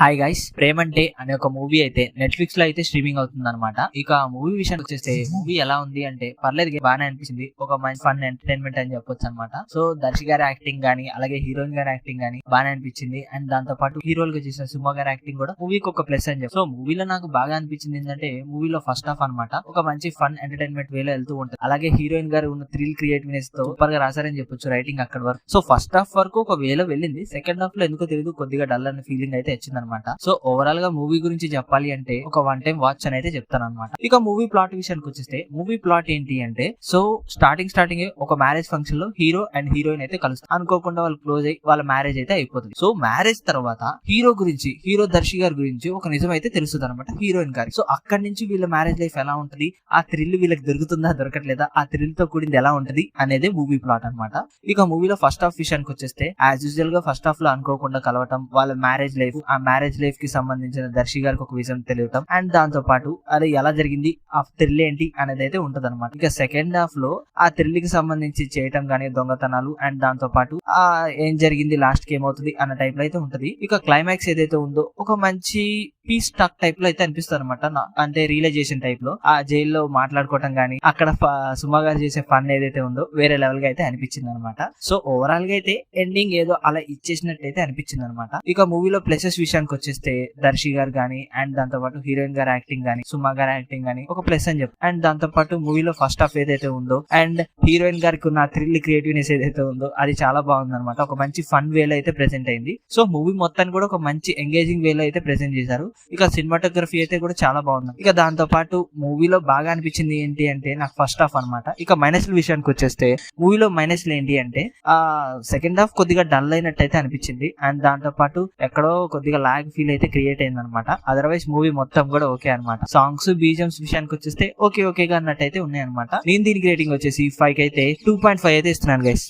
Hi guys, ప్రేమంటే అనే ఒక movie అయితే నెట్ఫ్లిక్స్ లో అయితే స్ట్రీమింగ్ అవుతుంది అనమాట. ఇక మూవీ విషయానికి వచ్చేస్తే మూవీ ఎలా ఉంది అంటే పర్లేదు, బాగానే అనిపించింది. ఒక మంచి ఫన్ ఎంటర్టైన్మెంట్ అని చెప్పొచ్చు అనమాట. సో దర్శి గారి యాక్టింగ్ గానీ అలాగే హీరోయిన్ గారి యాక్టింగ్ గానీ బాగానే అనిపించింది. అండ్ దాంతో పాటు హీరోలు గా చేసిన సుమ గారి యాక్టింగ్ కూడా మూవీకి ఒక ప్లస్ అని చెప్పి. సో మూవీలో నాకు బాగా అనిపించింది ఏంటంటే మూవీలో ఫస్ట్ హాఫ్ అనమాట ఒక మంచి ఫన్ ఎంటర్టైన్మెంట్ వేలో వెళ్తూ ఉంటుంది. అలాగే హీరోయిన్ గారు ఉన్న థ్రిల్ క్రియేటివ్నెస్ తో సూపర్ గా రాశారని చెప్పొచ్చు రైటింగ్ అక్కడ వరకు. సో ఫస్ట్ హాఫ్ వరకు ఒక వేలో వెళ్ళింది. సెకండ్ హాఫ్ లో ఎందుకో తెలియదు కొద్దిగా డల్ అనే ఫీలింగ్ అయితే వచ్చింది అనమాట. సో ఓవరాల్ గా మూవీ గురించి చెప్పాలి అంటే ఒక వన్ టైం వాచ్ అని అయితే చెప్తాను అనమాట. ఇక మూవీ ప్లాట్ విషయానికి వచ్చేస్తే మూవీ ప్లాట్ ఏంటి అంటే, సో స్టార్టింగ్ ఒక మ్యారేజ్ ఫంక్షన్ లో హీరో అండ్ హీరోయిన్ అయితే కలుస్తారు. అనుకోకుండా వాళ్ళు క్లోజ్ అయ్యి వాళ్ళ మ్యారేజ్ అయితే అయిపోతుంది. సో మ్యారేజ్ తర్వాత హీరో దర్శి గారి గురించి ఒక నిజం అయితే తెలుస్తుంది అనమాట హీరోయిన్ గారి. సో అక్కడి నుంచి వీళ్ళ మ్యారేజ్ లైఫ్ ఎలా ఉంటది, ఆ థ్రిల్ వీళ్ళకి దొరుకుతుందా దొరకట్లేదా, ఆ థ్రిల్ తో కూడింది ఎలా ఉంటది అనేది మూవీ ప్లాట్ అనమాట. ఇక మూవీలో ఫస్ట్ హాఫ్ విషయానికి వచ్చేస్తే యాజ్ యూజువల్ గా ఫస్ట్ హాఫ్ లో అనుకోకుండా కలవటం, వాళ్ళ మ్యారేజ్ లైఫ్, ఆ మ్యారేజ్ లైఫ్ కి సంబంధించిన దర్శి గారికి ఒక విషయం తెలియటం, అండ్ దాంతో పాటు అది ఎలా జరిగింది, ఆ థ్రిల్ ఏంటి అనేది అయితే ఉంటది అనమాట. ఇక సెకండ్ హాఫ్ లో ఆ థ్రిల్ కి సంబంధించి చేయటం గానీ, దొంగతనాలు, అండ్ దాంతో పాటు ఆ ఏం జరిగింది లాస్ట్ కి ఏమవుతుంది అన్న టైప్ లో అయితే ఉంటది. ఇక క్లైమాక్స్ ఏదైతే ఉందో ఒక మంచి పీస్ టాక్ టైప్ లో అయితే అనిపిస్తుంది అనమాట. అంటే రియలైజేషన్ టైప్ లో ఆ జైల్లో మాట్లాడుకోవటం గానీ, అక్కడ సుమ గారు చేసే ఫన్ ఏదైతే ఉందో వేరే లెవెల్ గా అయితే అనిపించింది అనమాట. సో ఓవరాల్ గా అయితే ఎండింగ్ ఏదో అలా ఇచ్చేసినట్టు అయితే అనిపించింది అనమాట. ఇక మూవీలో ప్లసెస్ విషయానికి వచ్చేస్తే దర్శి గారు గానీ, అండ్ దాంతో పాటు హీరోయిన్ గారి యాక్టింగ్ గానీ, సుమ గారి యాక్టింగ్ గానీ ఒక ప్లస్ అని చెప్పి. అండ్ దాంతో పాటు మూవీలో ఫస్ట్ హాఫ్ ఏదైతే ఉందో అండ్ హీరోయిన్ గారికి ఉన్న థ్రిల్ క్రియేటివ్నెస్ ఏదైతే ఉందో అది చాలా బాగుంది అనమాట. ఒక మంచి ఫన్ వేలో అయితే ప్రెసెంట్ అయింది. సో మూవీ మొత్తాన్ని కూడా ఒక మంచి ఎంగేజింగ్ వేలో అయితే ప్రెసెంట్ చేశారు. ఇక సినిమాటోగ్రఫీ అయితే కూడా చాలా బాగుంది. ఇక దాంతో పాటు మూవీలో బాగా అనిపించింది ఏంటి అంటే నాకు ఫస్ట్ హాఫ్ అనమాట. ఇక మైనస్ విషయానికి వచ్చేస్తే మూవీలో మైనస్లు ఏంటి అంటే ఆ సెకండ్ హాఫ్ కొద్దిగా డల్ అయినట్టు అయితే అనిపించింది. అండ్ దాంతో పాటు ఎక్కడో కొద్దిగా లాగ్ ఫీల్ అయితే క్రియేట్ అయింది అనమాట. అదర్వైజ్ మూవీ మొత్తం కూడా ఓకే అనమాట. సాంగ్స్ బీజిఎమ్స్ విషయానికి వచ్చేస్తే ఓకేగా అన్నట్టు అయితే ఉన్నాయి అనమాట. నేను దీనికి రేటింగ్ వచ్చేసి 5 అయితే 2.5 అయితే ఇస్తున్నాను గైస్.